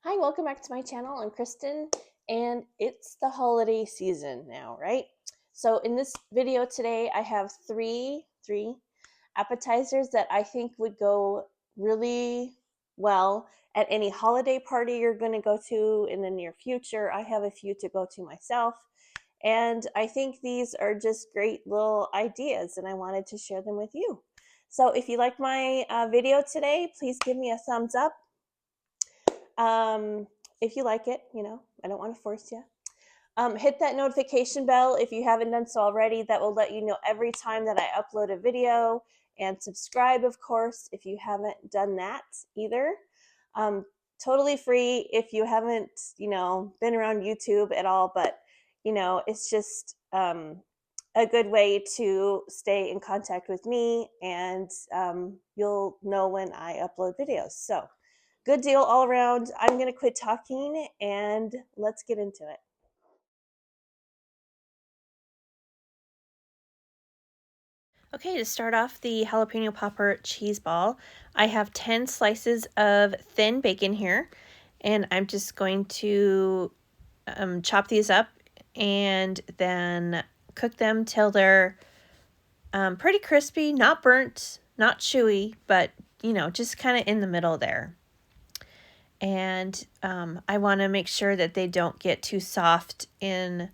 Hi, welcome back to my channel. I'm Kristen, and it's the holiday season now, right? So in this video today, I have three appetizers that I think would go really well at any holiday party you're going to go to in the near future. I have a few to go to myself, and I think these are just great little ideas, and I wanted to share them with you. So if you like my video today, please give me a thumbs up. Um, if you like it, I don't want to force you. Hit that notification bell if you haven't done so already. That will let you know every time that I upload a video. And subscribe, of course, if you haven't done that either. Totally free if you haven't, been around YouTube at all. But, it's just a good way to stay in contact with me, and you'll know when I upload videos. So, good deal all around. I'm going to quit talking and let's get into it. Okay, to start off the jalapeno popper cheese ball, I have 10 slices of thin bacon here, and I'm just going to chop these up and then cook them till they're pretty crispy, not burnt, not chewy, but just kind of in the middle there. And I want to make sure that they don't get too soft in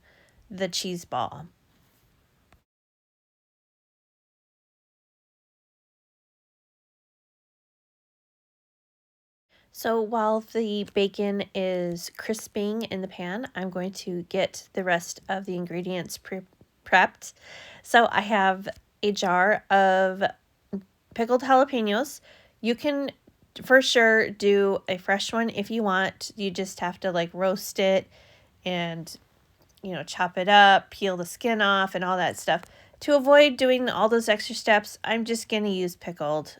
the cheese ball. So while the bacon is crisping in the pan, I'm going to get the rest of the ingredients prepped. So I have a jar of pickled jalapenos. You can for sure do a fresh one if you want. You just have to like roast it and chop it up, peel the skin off and all that stuff. To avoid doing all those extra steps, I'm just going to use pickled.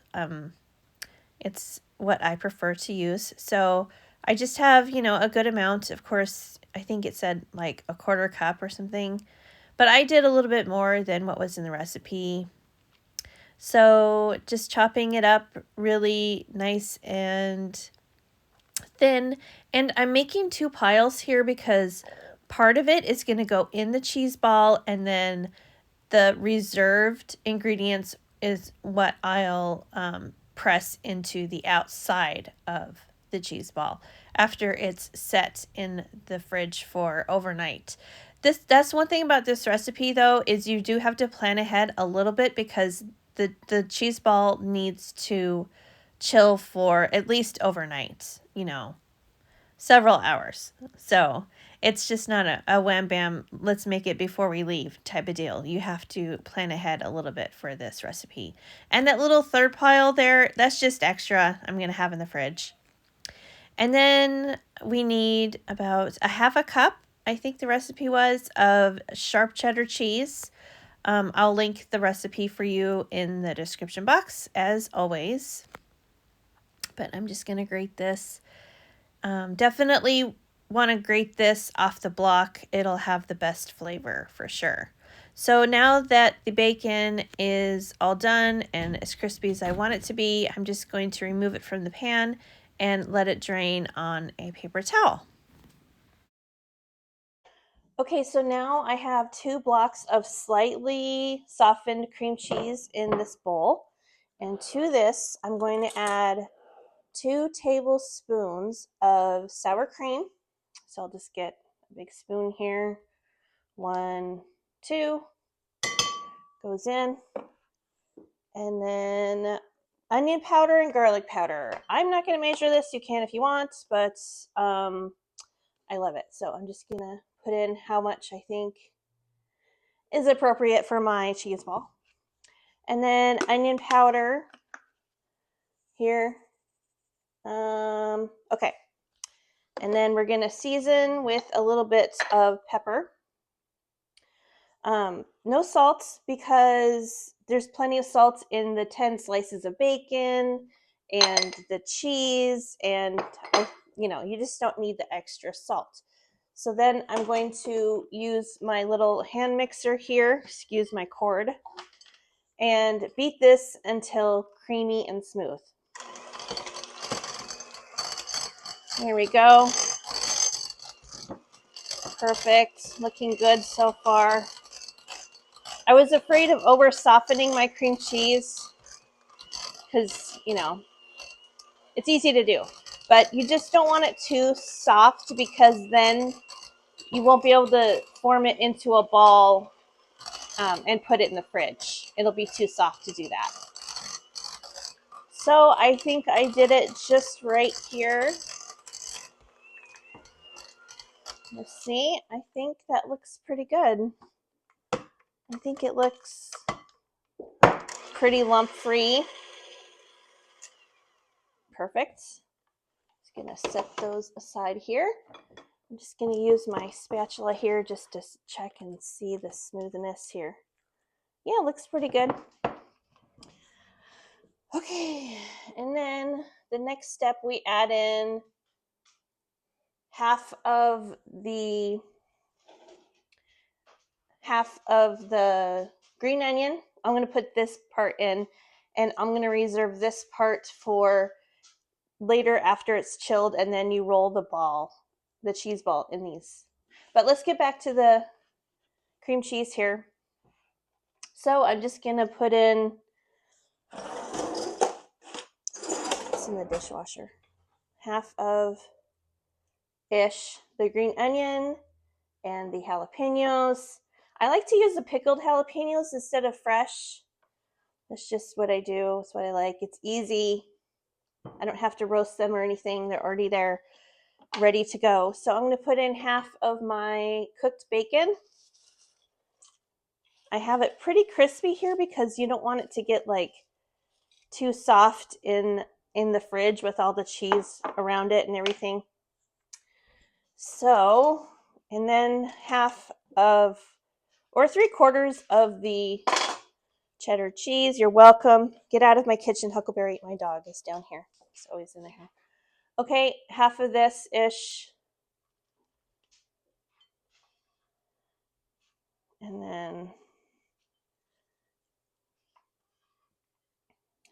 It's what I prefer to use. So I just have, a good amount. Of course, I think it said like a quarter cup or something, but I did a little bit more than what was in the recipe. So just chopping it up really nice and thin. And I'm making two piles here because part of it is going to go in the cheese ball, and then the reserved ingredients is what I'll press into the outside of the cheese ball after it's set in the fridge for overnight. That's one thing about this recipe though, is you do have to plan ahead a little bit because the cheese ball needs to chill for at least overnight, several hours. So it's just not a wham bam, let's make it before we leave type of deal. You have to plan ahead a little bit for this recipe. And that little third pile there, that's just extra I'm going to have in the fridge. And then we need about a half a cup, I think the recipe was, of sharp cheddar cheese. I'll link the recipe for you in the description box as always. But I'm just going to grate this. Definitely want to grate this off the block. It'll have the best flavor for sure. So now that the bacon is all done and as crispy as I want it to be, I'm just going to remove it from the pan and let it drain on a paper towel. Okay, so now I have 2 blocks of slightly softened cream cheese in this bowl. And to this, I'm going to add 2 tablespoons of sour cream. So I'll just get a big spoon here. 1, 2 goes in. And then onion powder and garlic powder. I'm not going to measure this. You can if you want, but I love it. So I'm just going to put in how much I think is appropriate for my cheese ball. And then onion powder here. Okay. And then we're going to season with a little bit of pepper. No salt because there's plenty of salt in the 10 slices of bacon and the cheese, and you just don't need the extra salt. So then I'm going to use my little hand mixer here, excuse my cord, and beat this until creamy and smooth. Here we go. Perfect. Looking good so far. I was afraid of over softening my cream cheese because, you know, it's easy to do. But you just don't want it too soft because then you won't be able to form it into a ball and put it in the fridge. It'll be too soft to do that. So I think I did it just right here. Let's see. I think that looks pretty good. I think it looks pretty lump-free. Perfect. Just gonna set those aside here. I'm just gonna use my spatula here just to check and see the smoothness here. Yeah, it looks pretty good. Okay, and then the next step, we add in half of the green onion. I'm going to put this part in, and I'm going to reserve this part for later after it's chilled, and then you roll the cheese ball in these. But let's get back to the cream cheese here. So I'm just going to put in, it's in the dishwasher, half of the green onion and the jalapenos. I like to use the pickled jalapenos instead of fresh. That's just what I do. It's what I like. It's easy. I don't have to roast them or anything. They're already there, ready to go. So I'm going to put in half of my cooked bacon. I have it pretty crispy here because you don't want it to get like too soft in the fridge with all the cheese around it and everything. So, and then half of, or 3/4 of the cheddar cheese. You're welcome. Get out of my kitchen, Huckleberry. My dog is down here. He's always in there. Okay, half of this-ish. And then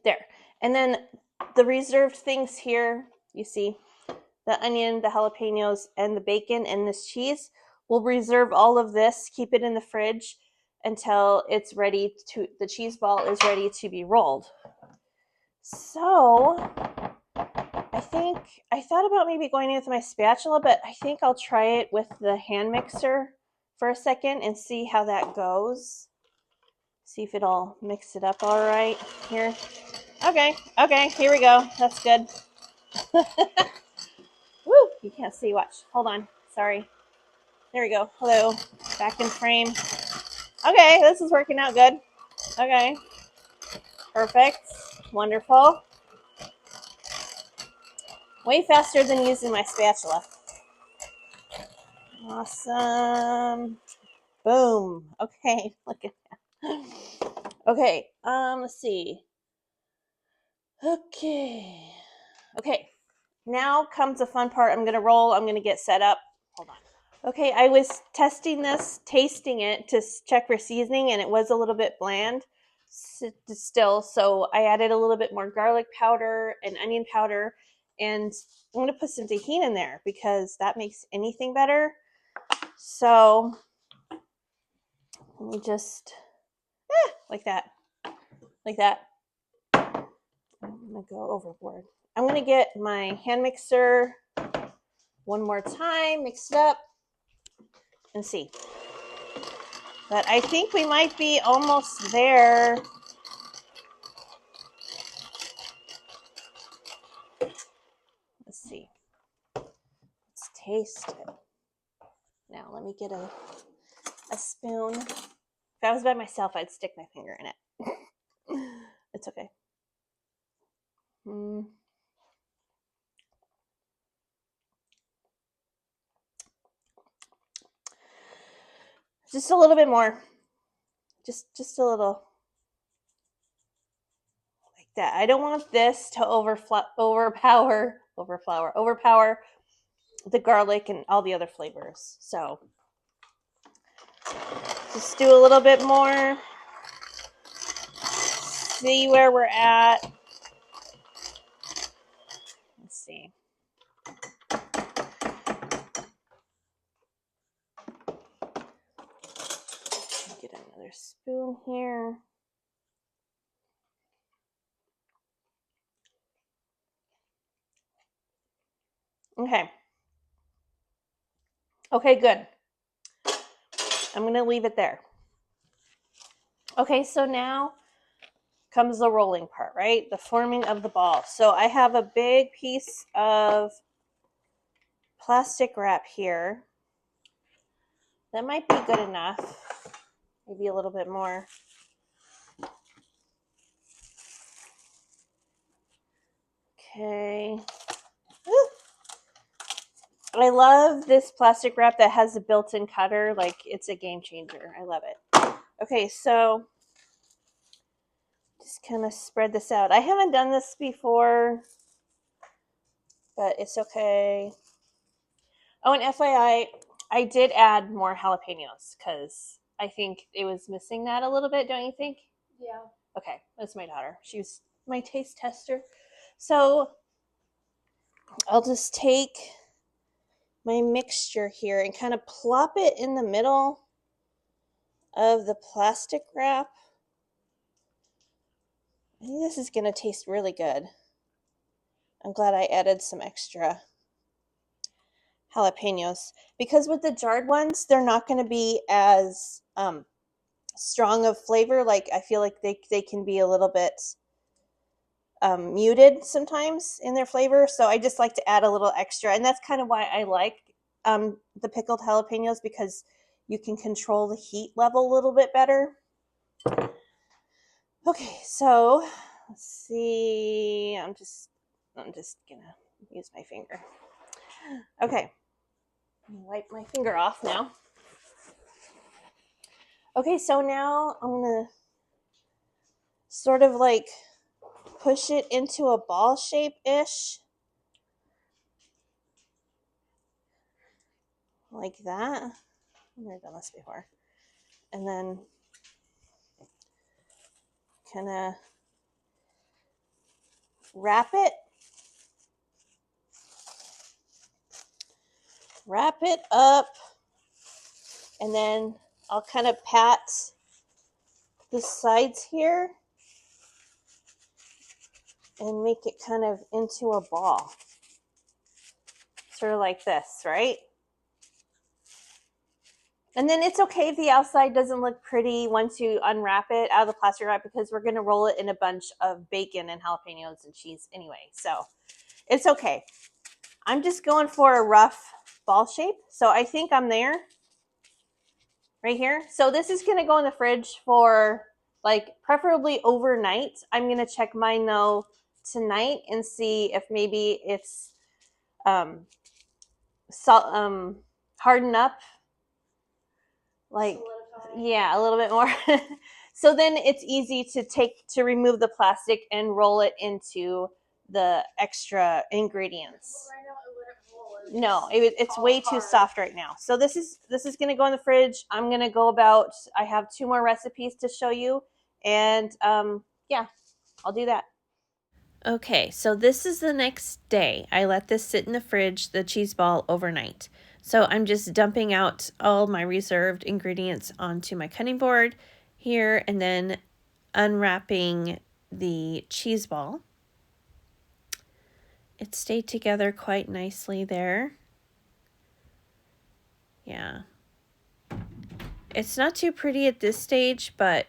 there. And then the reserved things here, you see, the onion, the jalapenos, and the bacon and this cheese. We'll reserve all of this, keep it in the fridge until it's ready to, the cheese ball is ready to be rolled. So I thought about maybe going in with my spatula, but I think I'll try it with the hand mixer for a second and see how that goes. See if it'll mix it up all right here. Okay, here we go. That's good. Woo, you can't see, watch. Hold on, sorry. There we go. Hello, back in frame. Okay, this is working out good. Okay, perfect, wonderful. Way faster than using my spatula. Awesome. Boom. Okay, look at that. Okay, let's see. Okay, now comes the fun part. I'm gonna roll. I'm gonna get set up. Hold on. Okay, I was testing this, tasting it to check for seasoning, and it was a little bit bland still, so I added a little bit more garlic powder and onion powder, and I'm going to put some tahini in there because that makes anything better. So let me just, like that. I'm going to go overboard. I'm going to get my hand mixer one more time, mix it up, and see. But I think we might be almost there. Let's see. Let's taste it. Now let me get a spoon. If I was by myself, I'd stick my finger in it. It's okay. Just a little bit more. Just a little. Like that. I don't want this to overpower the garlic and all the other flavors. So just do a little bit more. See where we're at. Let's see. another spoon here. Okay. Okay, good. I'm going to leave it there. Okay, so now comes the rolling part, right? The forming of the ball. So I have a big piece of plastic wrap here. That might be good enough. Maybe a little bit more. Okay. Woo. I love this plastic wrap that has a built-in cutter. Like, it's a game changer. I love it. Okay, so just kind of spread this out. I haven't done this before, but it's okay. Oh, and FYI, I did add more jalapenos because I think it was missing that a little bit, don't you think? Yeah. Okay, that's my daughter. She's my taste tester. So I'll just take my mixture here and kind of plop it in the middle of the plastic wrap. I think this is going to taste really good. I'm glad I added some extra jalapenos because with the jarred ones, they're not going to be as strong of flavor. Like, I feel like they can be a little bit muted sometimes in their flavor. So I just like to add a little extra. And that's kind of why I like the pickled jalapenos, because you can control the heat level a little bit better. Okay, so let's see. I'm just gonna use my finger. Okay, wipe my finger off now. Okay, so now I'm gonna sort of like push it into a ball shape-ish. Like that. I've never done this before. And then kind of wrap it up, and then I'll kind of pat the sides here and make it kind of into a ball. Sort of like this, right? And then it's okay if the outside doesn't look pretty once you unwrap it out of the plastic wrap, because we're going to roll it in a bunch of bacon and jalapenos and cheese anyway. So it's okay. I'm just going for a rough ball shape. So I think I'm there right here. So this is going to go in the fridge for like preferably overnight. I'm going to check mine though tonight and see if maybe it's hardened up, like yeah, a little bit more. So then it's easy to remove the plastic and roll it into the extra ingredients. Right now it wouldn't roll. No, it's way too soft right now. So this is going to go in the fridge. I'm going to go about, I have 2 more recipes to show you, and yeah, I'll do that. Okay, so this is the next day. I let this sit in the fridge, the cheese ball, overnight. So I'm just dumping out all my reserved ingredients onto my cutting board here, and then unwrapping the cheese ball. It stayed together quite nicely there. Yeah. It's not too pretty at this stage, but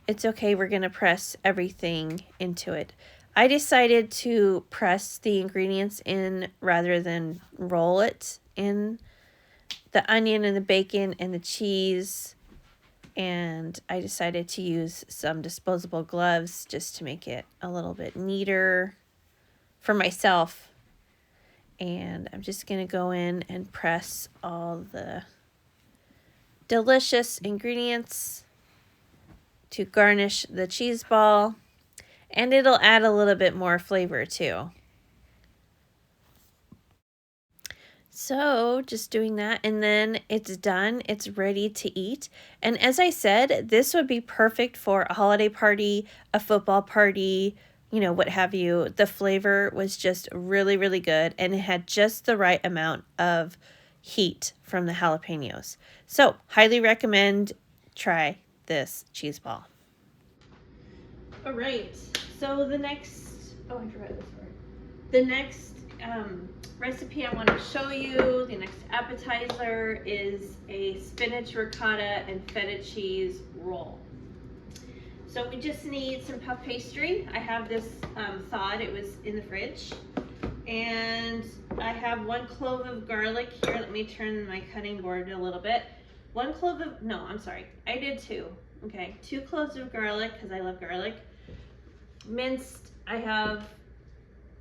it's okay. We're going to press everything into it. I decided to press the ingredients in rather than roll it in, the onion and the bacon and the cheese. And I decided to use some disposable gloves just to make it a little bit neater for myself. And I'm just going to go in and press all the delicious ingredients to garnish the cheese ball, and it'll add a little bit more flavor too. So just doing that, and then it's done. It's ready to eat. And as I said, this would be perfect for a holiday party, a football party, you know, what have you. The flavor was just really, really good, and it had just the right amount of heat from the jalapenos. So highly recommend try this cheese ball. All right, so the next, oh, I forgot this part. The next recipe I want to show you, the next appetizer, is a spinach, ricotta, and feta cheese roll. So we just need some puff pastry. I have this thawed, it was in the fridge. And I have 1 clove of garlic here. Let me turn my cutting board a little bit. 1 clove of, no, I'm sorry, I did 2. Okay, 2 cloves of garlic, because I love garlic. Minced, I have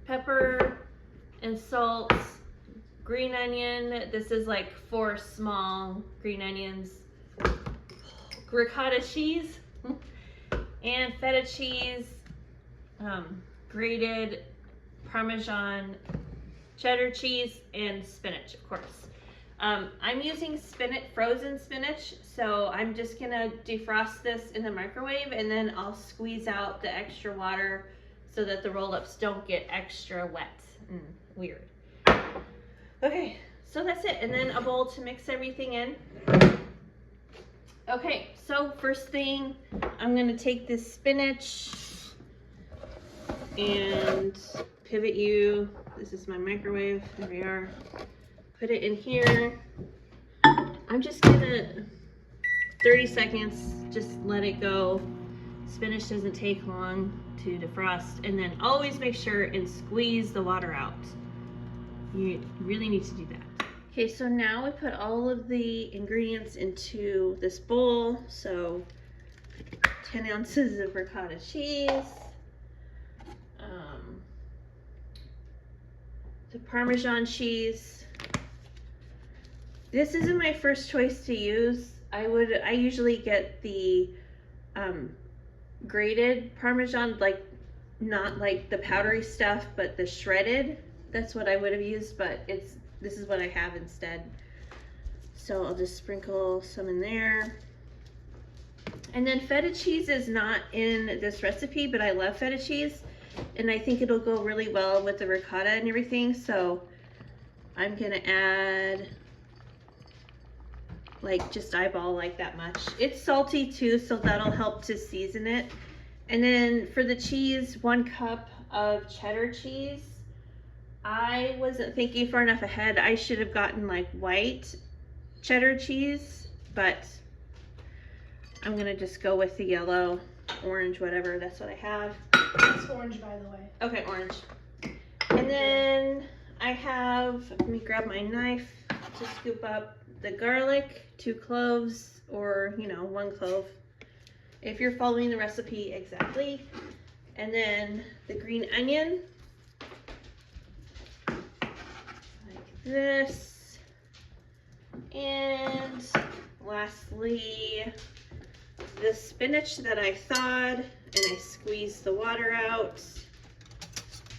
pepper and salt, green onion. This is like 4 small green onions. Ricotta cheese and feta cheese, grated Parmesan, cheddar cheese, and spinach, of course. I'm using frozen spinach, so I'm just gonna defrost this in the microwave, and then I'll squeeze out the extra water so that the roll-ups don't get extra wet and weird. Okay, so that's it, and then a bowl to mix everything in. Okay, so first thing, I'm gonna take this spinach and pivot you. This is my microwave. There we are. Put it in here. I'm just gonna 30 seconds, just let it go. Spinach doesn't take long to defrost, and then always make sure and squeeze the water out. You really need to do that. Okay, so now we put all of the ingredients into this bowl. So 10 ounces of ricotta cheese, the Parmesan cheese. This isn't my first choice to use. I usually get the grated Parmesan, like not like the powdery stuff, but the shredded. That's what I would have used, but this is what I have instead. So I'll just sprinkle some in there. And then feta cheese is not in this recipe, but I love feta cheese, and I think it'll go really well with the ricotta and everything. So I'm gonna add like just eyeball like that much. It's salty too, so that'll help to season it. And then for the cheese, 1 cup of cheddar cheese. I wasn't thinking far enough ahead. I should have gotten like white cheddar cheese, but I'm gonna just go with the yellow, orange, whatever. That's what I have. It's orange, by the way. Okay, orange. And then I have, let me grab my knife to scoop up the garlic, 2 cloves, or 1 clove, if you're following the recipe exactly. And then the green onion, like this. And lastly, the spinach that I thawed, and I squeezed the water out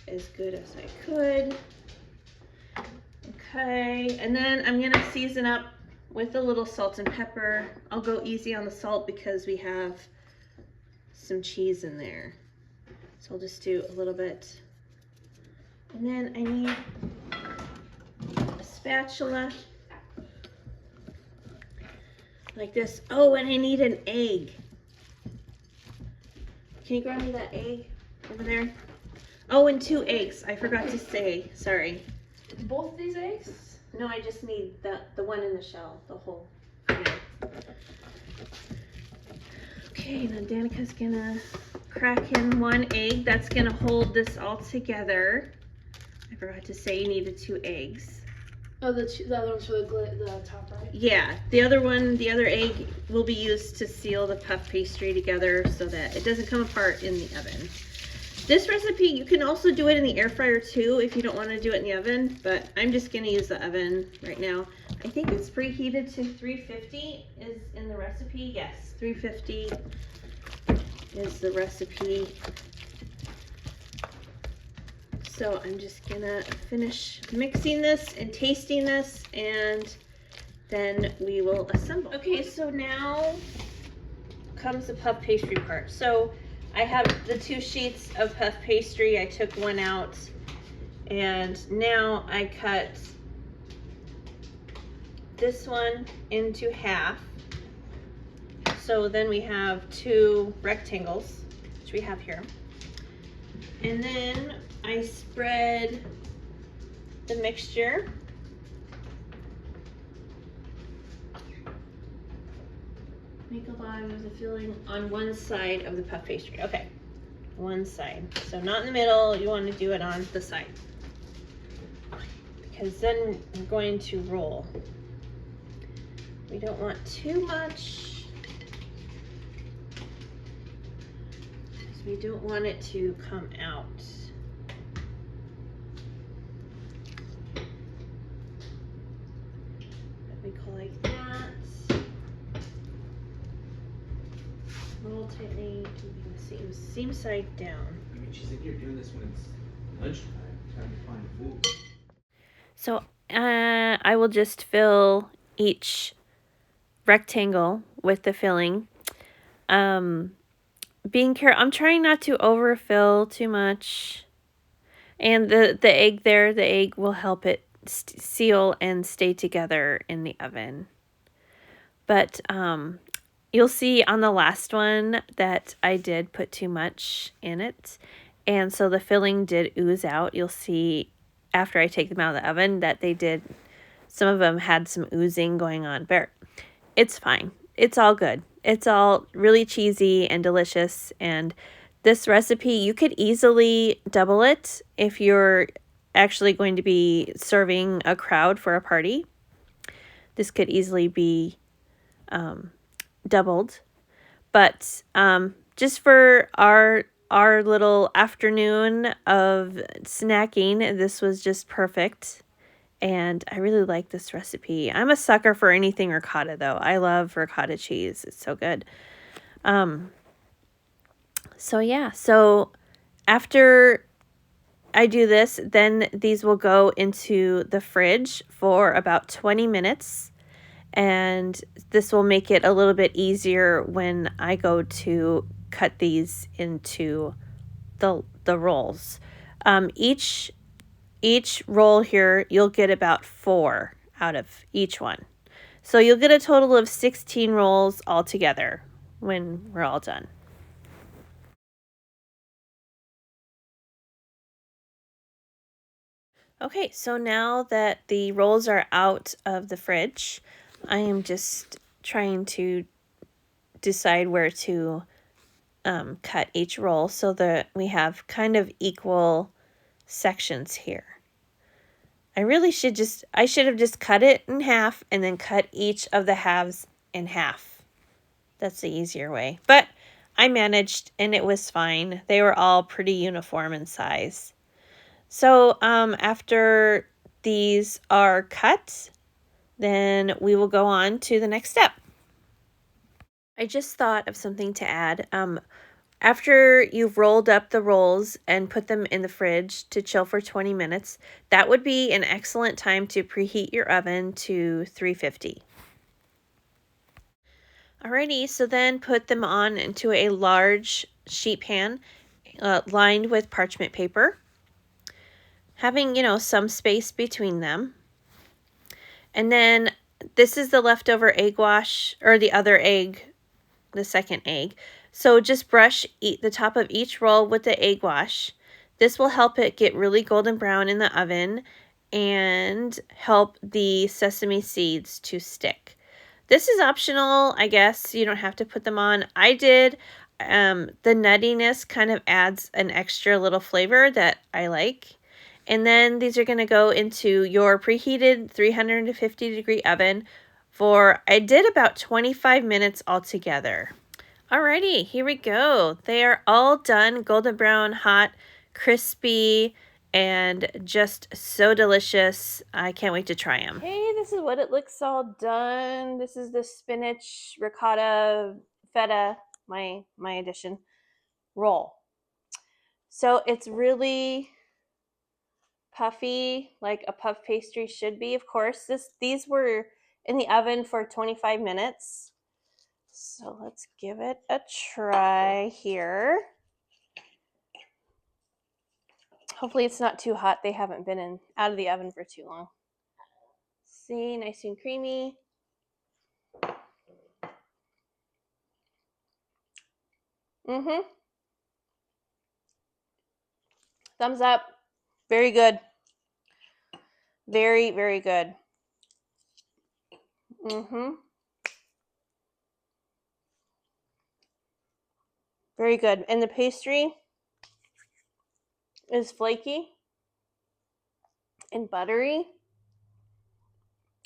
as good as I could. Okay, and then I'm gonna season up with a little salt and pepper. I'll go easy on the salt because we have some cheese in there. So I'll just do a little bit. And then I need a spatula like this. Oh, and I need an egg. Can you grab me that egg over there? Oh, and 2 eggs. I forgot to say, sorry. Both of these eggs? No, I just need the one in the shell, the whole. Okay, now Danica's gonna crack in 1 egg. That's gonna hold this all together. I forgot to say you needed 2 eggs. Oh, the other one's for the top, right? Yeah, the other egg will be used to seal the puff pastry together so that it doesn't come apart in the oven. This recipe, you can also do it in the air fryer too if you don't want to do it in the oven, but I'm just going to use the oven right now. I think it's preheated to 350 is in the recipe. Yes, 350 is the recipe. So I'm just going to finish mixing this and tasting this, and then we will assemble. Okay, so now comes the puff pastry part. So I have the 2 sheets of puff pastry. I took 1 out, and now I cut this one into half So then we have 2 rectangles, which we have here. And then I spread the mixture. Make a bottom of the filling on one side of the puff pastry. Okay, one side. So not in the middle, you want to do it on the side. Because then we're going to roll. We don't want too much. Because we don't want it to come out. We go like that. Roll tightly to be the same side down. I mean, she's like, you're doing this when it's lunchtime, time to find food. So I will just fill each rectangle with the filling. Being careful, I'm trying not to overfill too much. And the egg there, the egg will help it seal and stay together in the oven. But you'll see on the last one that I did put too much in it. And so the filling did ooze out. You'll see after I take them out of the oven that they did, some of them had some oozing going on. But it's fine. It's all good. It's all really cheesy and delicious. And this recipe, you could easily double it if you're actually going to be serving a crowd for a party. This could easily be doubled. But just for our little afternoon of snacking, this was just perfect. And I really like this recipe. I'm a sucker for anything ricotta, though. I love ricotta cheese. It's so good. So yeah, so after I do this, then these will go into the fridge for about 20 minutes. And this will make it a little bit easier when I go to cut these into the rolls. Each roll here, you'll get about 4 out of each one. So you'll get a total of 16 rolls altogether when we're all done. Okay, so now that the rolls are out of the fridge, I am just trying to decide where to cut each roll so that we have kind of equal sections here. I should have just cut it in half and then cut each of the halves in half. That's the easier way. But I managed and it was fine. They were all pretty uniform in size. So after these are cut, then we will go on to the next step. I just thought of something to add. After you've rolled up the rolls and put them in the fridge to chill for 20 minutes, that would be an excellent time to preheat your oven to 350. Alrighty, so then put them on into a large sheet pan lined with parchment paper, having, some space between them. And then this is the leftover egg wash, or the other egg, the second egg. So just brush the top of each roll with the egg wash. This will help it get really golden brown in the oven and help the sesame seeds to stick. This is optional, I guess. You don't have to put them on. I did. The nuttiness kind of adds an extra little flavor that I like. And then these are going to go into your preheated 350-degree oven for, I did about 25 minutes altogether. Alrighty, here we go. They are all done, golden brown, hot, crispy, and just so delicious. I can't wait to try them. Hey, this is what it looks all done. This is the spinach, ricotta, feta, my addition, roll. So it's really puffy, like a puff pastry should be. Of course, these were in the oven for 25 minutes. So let's give it a try here. Hopefully it's not too hot. They haven't been out of the oven for too long. See, nice and creamy. Thumbs up. Very good. Very, very good. Very good. And the pastry is flaky and buttery.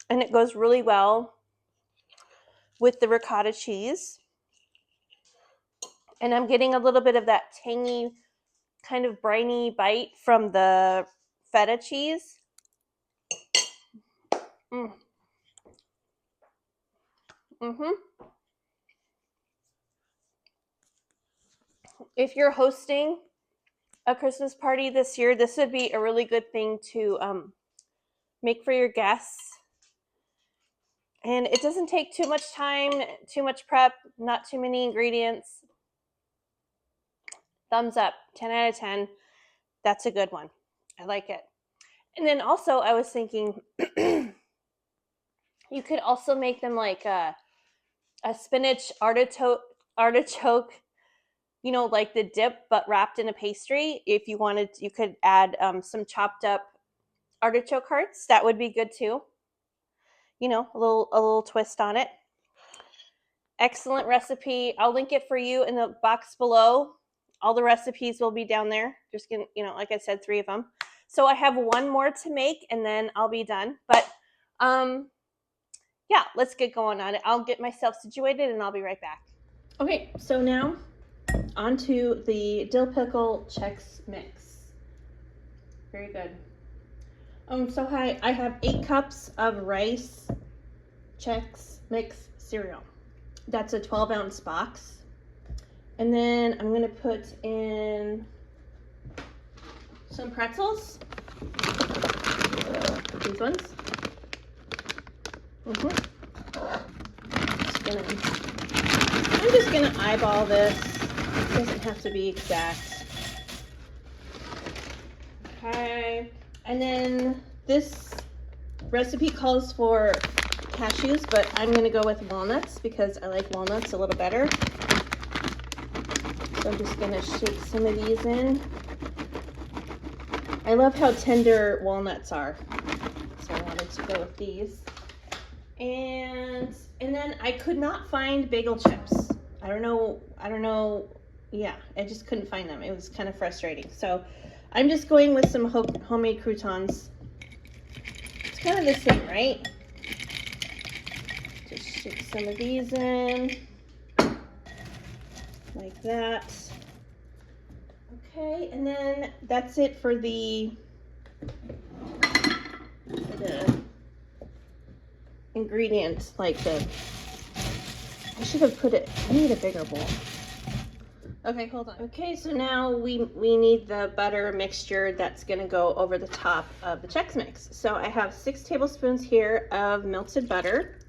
And it goes really well with the ricotta cheese. And I'm getting a little bit of that tangy, kind of briny bite from the feta cheese. If you're hosting a Christmas party this year, this would be a really good thing to make for your guests. And it doesn't take too much time, too much prep, not too many ingredients. Thumbs up, 10 out of 10. That's a good one. I like it. And then also I was thinking you could also make them like a spinach artichoke, you know, like the dip, but wrapped in a pastry. If you wanted, you could add some chopped up artichoke hearts. That would be good too. You know, a little twist on it. Excellent recipe. I'll link it for you in the box below. All the recipes will be down there. Just gonna, you know, like I said, 3 of them. So I have one more to make and then I'll be done. But yeah, let's get going on it. I'll get myself situated and I'll be right back. Okay, so now onto the dill pickle Chex mix. Very good. So I have 8 cups of rice Chex mix cereal. That's a 12-ounce box. And then I'm gonna put in some pretzels. These ones. I'm just gonna eyeball this. It doesn't have to be exact. Okay. And then this recipe calls for cashews, but I'm gonna go with walnuts because I like walnuts a little better. So I'm just gonna shake some of these in. I love how tender walnuts are, so I wanted to go with these. And then I could not find bagel chips. I don't know. Yeah, I just couldn't find them. It was kind of frustrating. So I'm just going with some homemade croutons. It's kind of the same, right? Just shake some of these in. Like that. Okay, and then that's it for the ingredients, like I should have put it, I need a bigger bowl. Okay, hold on. Okay, so now we need the butter mixture that's gonna go over the top of the Chex Mix. So I have 6 tablespoons here of melted butter.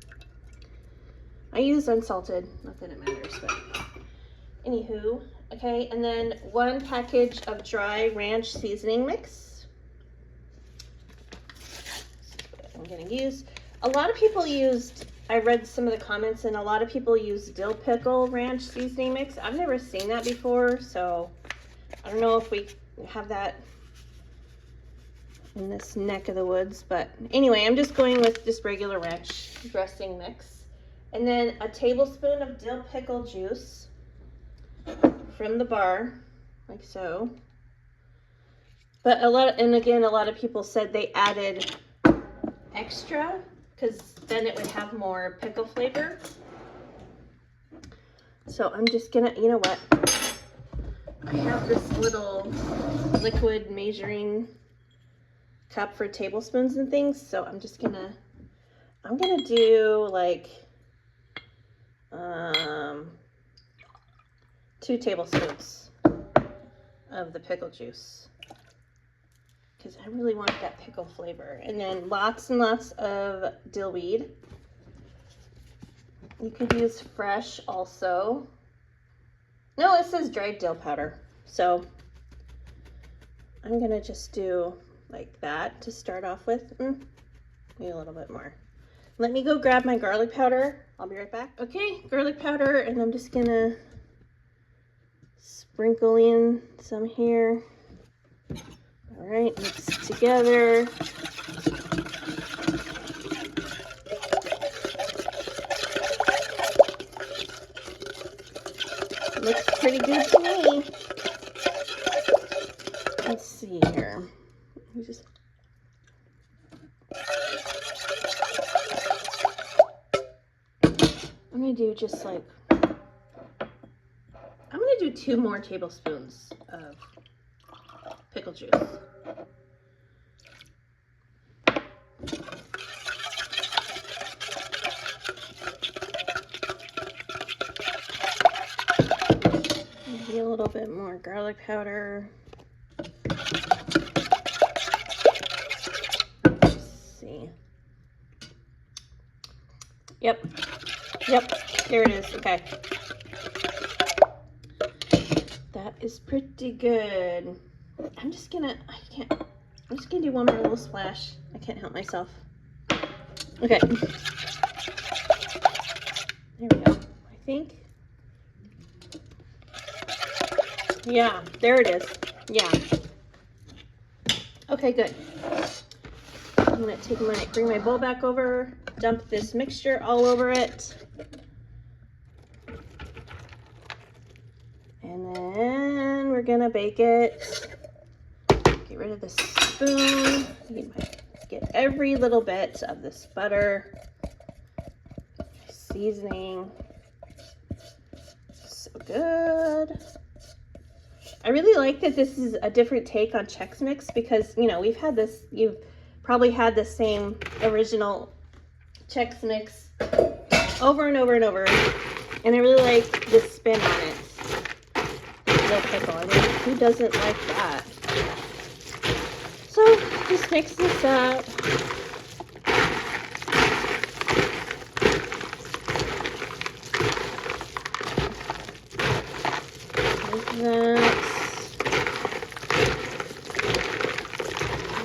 I use unsalted, not that it matters, but anywho. Okay, and then 1 package of dry ranch seasoning mix. That's what I'm gonna use. A lot of people used, I read some of the comments, and a lot of people use dill pickle ranch seasoning mix. I've never seen that before, so I don't know if we have that in this neck of the woods, but anyway, I'm just going with just regular ranch dressing mix. And then a tablespoon of dill pickle juice from the bar, like so. But a lot of people said they added extra because then it would have more pickle flavor. So I'm just gonna, you know what? I have this little liquid measuring cup for tablespoons and things, so I'm gonna do like 2 tablespoons of the pickle juice because I really want that pickle flavor. And then lots and lots of dill weed. You could use fresh also. No, it says dried dill powder. So I'm gonna just do like that to start off with. Maybe a little bit more. Let me go grab my garlic powder. I'll be right back. Okay, garlic powder, and I'm just gonna Sprinkle in some here. All right, mix it together. Looks pretty good to me. Let's see here. I'm gonna do just like, I'm gonna do 2 more tablespoons of pickle juice. Maybe a little bit more garlic powder. Let's see. Yep, there it is. Okay. That is pretty good. I'm just gonna do one more little splash. I can't help myself. Okay. There we go. I think. Yeah, there it is. Yeah. Okay, good. I'm gonna bring my bowl back over, dump this mixture all over it. And then we're gonna bake it. Get rid of the spoon. Get every little bit of this butter, seasoning. So good. I really like that this is a different take on Chex Mix because, you know, we've had this, you've probably had the same original Chex Mix over and over and over. And I really like the spin on it. Dill pickle. I mean, who doesn't like that? So just mix this up. Like that.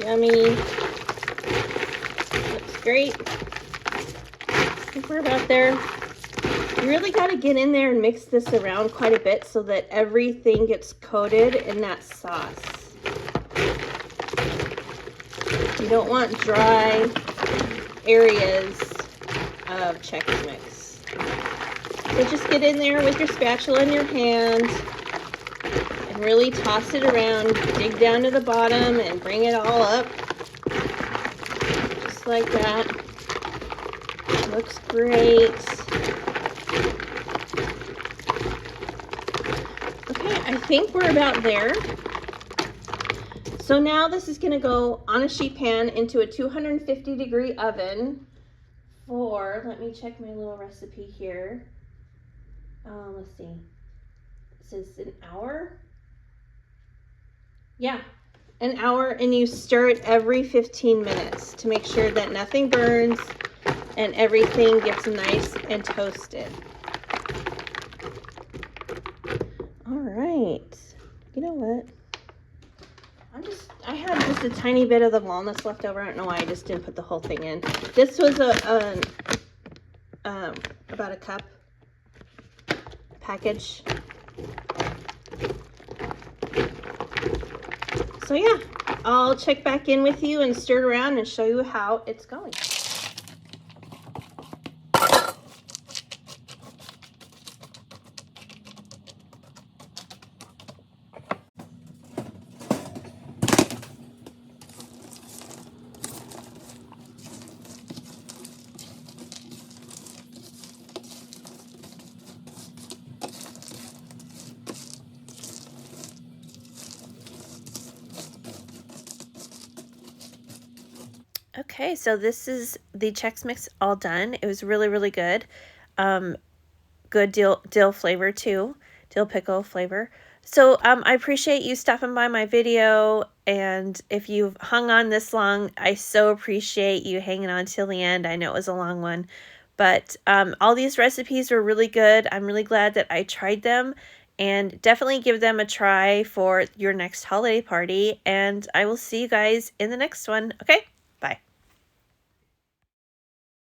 Yummy. Looks great. I think we're about there. You really got to get in there and mix this around quite a bit so that everything gets coated in that sauce. You don't want dry areas of Chex Mix. So just get in there with your spatula in your hand and really toss it around. Dig down to the bottom and bring it all up. Just like that. Looks great. I think we're about there. So now this is going to go on a sheet pan into a 250-degree oven for, let me check my little recipe here. Let's see. It says an hour. Yeah, an hour, and you stir it every 15 minutes to make sure that nothing burns and everything gets nice and toasted. All right, you know what? I had just a tiny bit of the walnuts left over. I don't know why I just didn't put the whole thing in. This was about a cup package. So yeah, I'll check back in with you and stir it around and show you how it's going. Okay, so this is the Chex Mix all done. It was really, really good. Good dill flavor too, dill pickle flavor. So I appreciate you stopping by my video, and if you've hung on this long, I so appreciate you hanging on till the end. I know it was a long one, but all these recipes were really good. I'm really glad that I tried them, and definitely give them a try for your next holiday party, and I will see you guys in the next one. Okay?